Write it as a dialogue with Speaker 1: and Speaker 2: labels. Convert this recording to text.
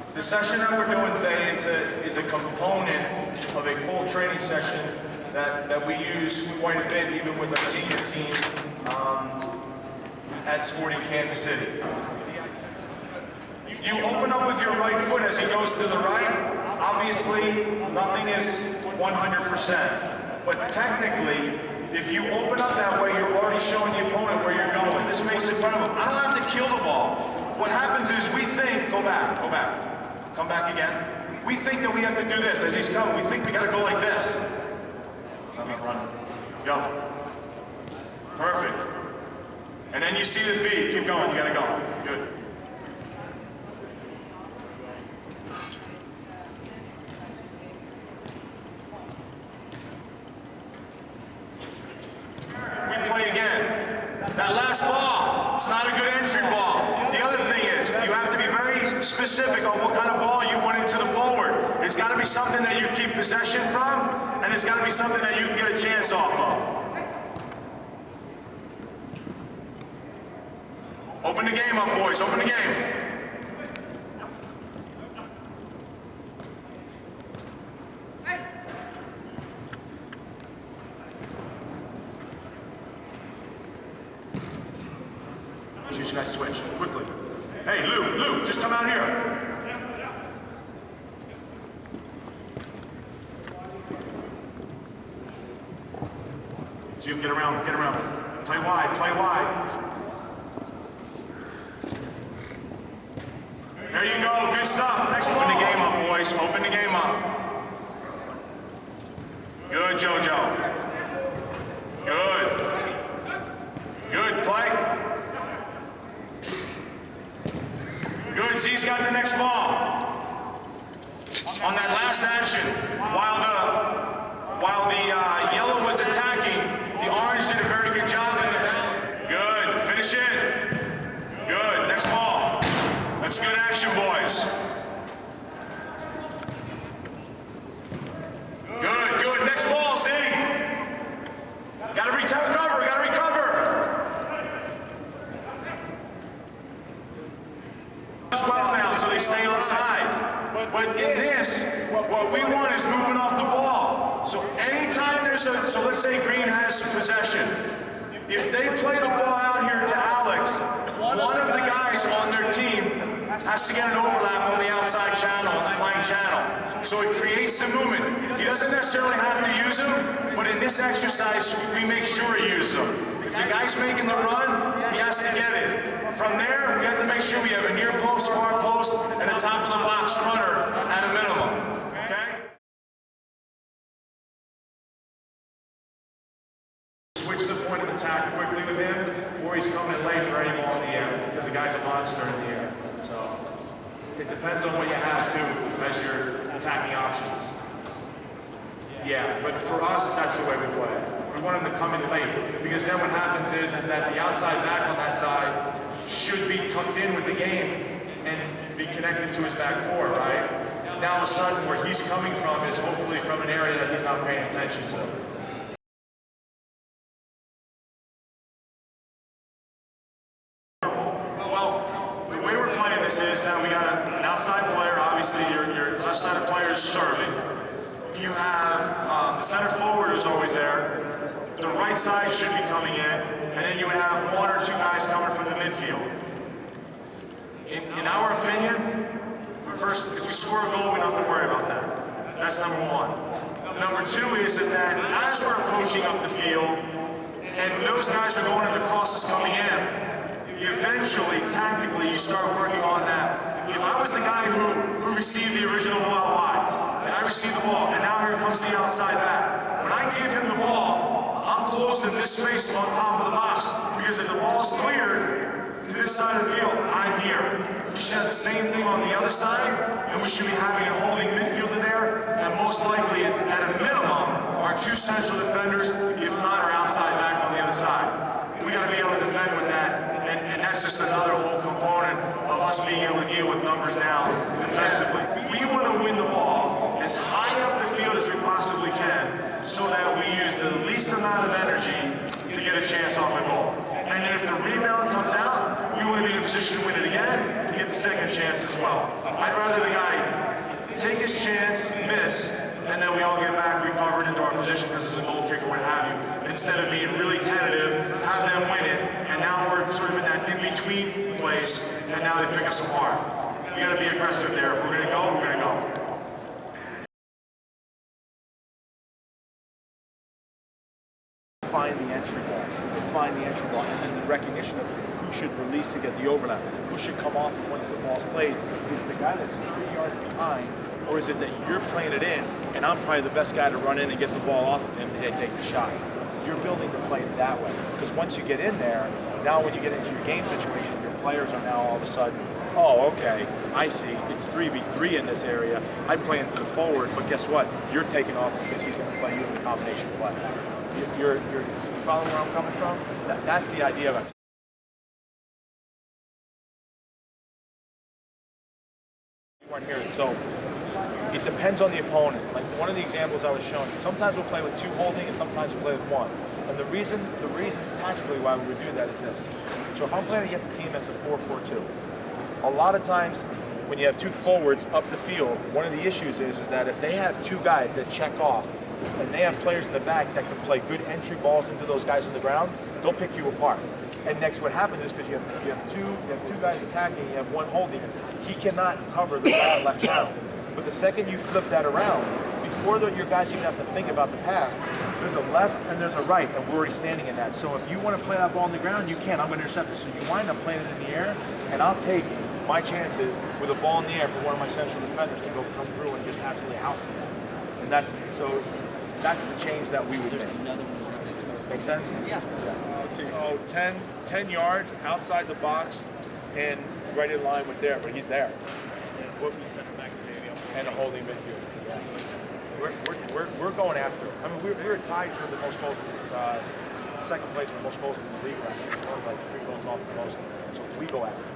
Speaker 1: The session that we're doing today is a component of a full training session that we use quite a bit, even with our senior team at Sporting Kansas City. You open up with your right foot as he goes to the right. Obviously, nothing is 100%. But technically, if you open up that way, you're already showing the opponent where you're going. This makes it fun of him. I don't have to kill the ball. What happens is we think, go back, come back again. We think that we have to do this as he's coming. We think we got to go like this. So I'm not running. Go. Perfect. And then you see the feet. Keep going. You got to go. Good. We play again. That last ball, it's not a good entry ball. The other thing is, you have to be very specific on what kind of ball you want into the forward. It's got to be something that you keep possession from, and it's got to be something that you can get a chance off of. Open the game up, boys. Open the game. You just guys switch quickly. Hey, Luke, just come out here. So you get around. Play wide. There you go, good stuff. Next ball. Open the game up, boys. Open the game up. Good, JoJo. Good, play. Good, Z's got the next ball. On that last action, while the yellow was attacking, the orange did a very good job in the balance. Good, finish it. Good, next ball. That's good action, boys. Good, next ball, Z. Gotta recover. As well now, so they stay on sides. But in this, what we want is movement off the ball. So anytime so let's say Green has possession. If they play the ball out here to Alex, one of the guys on their team has to get an overlap on the outside channel, on the flank channel. So it creates the movement. He doesn't necessarily have to use them, but in this exercise, we make sure he uses them. If the guy's making the run, he has to get it. From there, we have to make sure we have a near post, far post, and a top of the box runner at a minimum. Okay? Switch the point of attack quickly with him, or he's coming in late for any ball in the air, because the guy's a monster in the air. So it depends on what you have too as your attacking options. Yeah, but for us, that's the way we play. We want him to come in late, because then what happens is that the outside back on that side should be tucked in with the game and be connected to his back four, right? Now all of a sudden where he's coming from is hopefully from an area that he's not paying attention to. Well, the way we're playing this is now we got an outside player, obviously your left side of players serving. You have the center forward is always there. The right side should be coming in, and then you would have one or two guys coming from the midfield. In our opinion, first, if we score a goal, we don't have to worry about that. That's number one. Number two is that as we're approaching up the field, and those guys are going and the crosses coming in, eventually, tactically, you start working on that. If I was the guy who received the original ball out wide, and I received the ball, and now here comes the outside back, when I give him the ball, I'm closing this space on top of the box, because if the ball's cleared to this side of the field, I'm here. We should have the same thing on the other side, and we should be having a holding midfielder there, and most likely, at a minimum, our two central defenders, if not our outside back on the other side. We got to be able to defend with that, and that's just another whole component of us being able to deal with numbers down defensively. We want to win the ball as high up the field as we possibly can, so that we use the least amount of energy to get a chance off a goal. And then if the rebound comes out, we want to be in a position to win it again, to get the second chance as well. I'd rather the guy take his chance, miss, and then we all get back recovered into our position because it's a goal kick or what have you, instead of being really tentative, have them win it, and now we're sort of in that in-between place, and now they pick us apart. We got to be aggressive there. If we're going to go, we're going to go.
Speaker 2: Find the entry ball, and then the recognition of who should release to get the overlap, who should come off once the ball's played. Is it the guy that's 3 yards behind, or is it that you're playing it in, and I'm probably the best guy to run in and get the ball off of him and take the shot? You're building the play that way, because once you get in there, now when you get into your game situation, your players are now all of a sudden, oh, okay, I see, it's 3v3 in this area, I play into the forward, but guess what? You're taking off because he's going to play you in the combination play. You follow where I'm coming from? That's the idea of it. You weren't here, so it depends on the opponent. Like one of the examples I was showing, sometimes we'll play with 2 holding and sometimes we'll play with 1. And the reasons tactically why we would do that is this. So if I'm playing against a team that's a 4-4-2, a lot of times when you have 2 forwards up the field, one of the issues is that if they have 2 guys that check off, and they have players in the back that can play good entry balls into those guys on the ground, they'll pick you apart. And next what happens is because you have two guys attacking, you have 1 holding, he cannot cover the right and left channel. But the second you flip that around, before your guys even have to think about the pass, there's a left and there's a right, and we're already standing in that. So if you want to play that ball on the ground, you can. I'm going to intercept it. So you wind up playing it in the air, and I'll take my chances with a ball in the air for one of my central defenders to come through and just absolutely house them. And that's the change that we would make. Make sense?
Speaker 3: Yeah.
Speaker 2: Let's see. Oh, 10 yards outside the box and right in line with there, but he's there. And a holding midfield. Yeah. We're going after it. I mean, we were tied for the most goals in this, second place for most goals in the league last year. Like 3 goals off the most. So we go after it.